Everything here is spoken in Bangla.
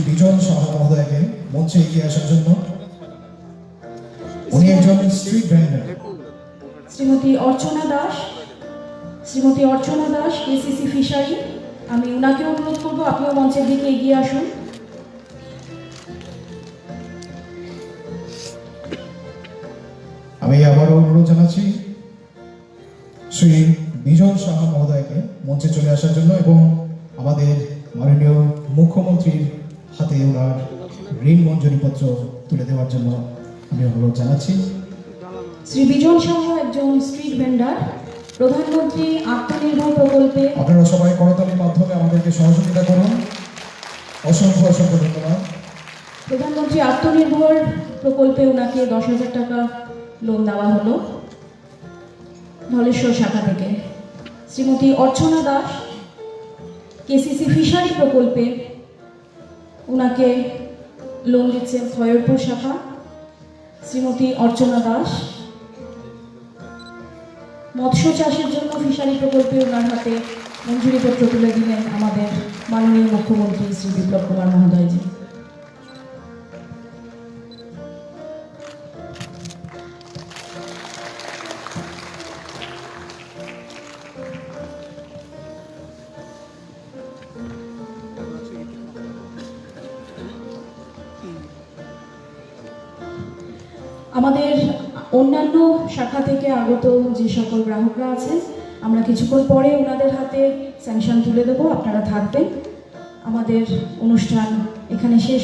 বিজন সাহা মহোদয়কে মঞ্চে এগিয়ে আসার জন্য। উনি একজন স্ট্রিট ভেন্ডার। শ্রীমতী অর্চনা দাস কেসিসি ফিশারি, আমি ওনাকে অনুরোধ করবো আপনিও মঞ্চের দিকে এগিয়ে আসুন। আমি আবারও অনুরোধ জানাচ্ছি শ্রী বিজন সাহা মহোদয়কে মঞ্চে চলে আসার জন্য এবং আমাদের মাননীয় মুখ্যমন্ত্রীর হাতে ওনার ঋণ মঞ্জুরিপত্র তুলে দেওয়ার জন্য আমি অনুরোধ জানাচ্ছি। শ্রী বিজন সাহা একজন স্ট্রিট ভেন্ডার, প্রধানমন্ত্রী আত্মনির্ভর প্রকল্পে। আপনারা সবাই করতালির মাধ্যমে আমাদেরকে সহযোগিতা করুন। অসংখ্য অসংখ্য ধন্যবাদ। প্রধানমন্ত্রী আত্মনির্ভর প্রকল্পে ওনাকে 10,000 টাকা লোন দেওয়া হলো ধলেশ্বর শাখা থেকে। শ্রীমতী অর্চনা দাস কেসিসি ফিশারি প্রকল্পে ওনাকে লোন দিচ্ছে খয়রপুর শাখা। শ্রীমতী অর্চনা দাস মৎস্য চাষের জন্য ফিশারি প্রকল্পে ওনার হাতে মঞ্জুরিপত্র তুলে দিলেন আমাদের মাননীয় মুখ্যমন্ত্রী শ্রী বিপ্লব কুমার মহোদয়জি। আমাদের অন্যান্য শাখা থেকে আগত যে সকল গ্রাহকরা আছেন, আমরা কিছুক্ষণ পরে ওনাদের হাতে স্যাংশন তুলে দেবো, আপনারা থাকবেন। আমাদের অনুষ্ঠান এখানে শেষ।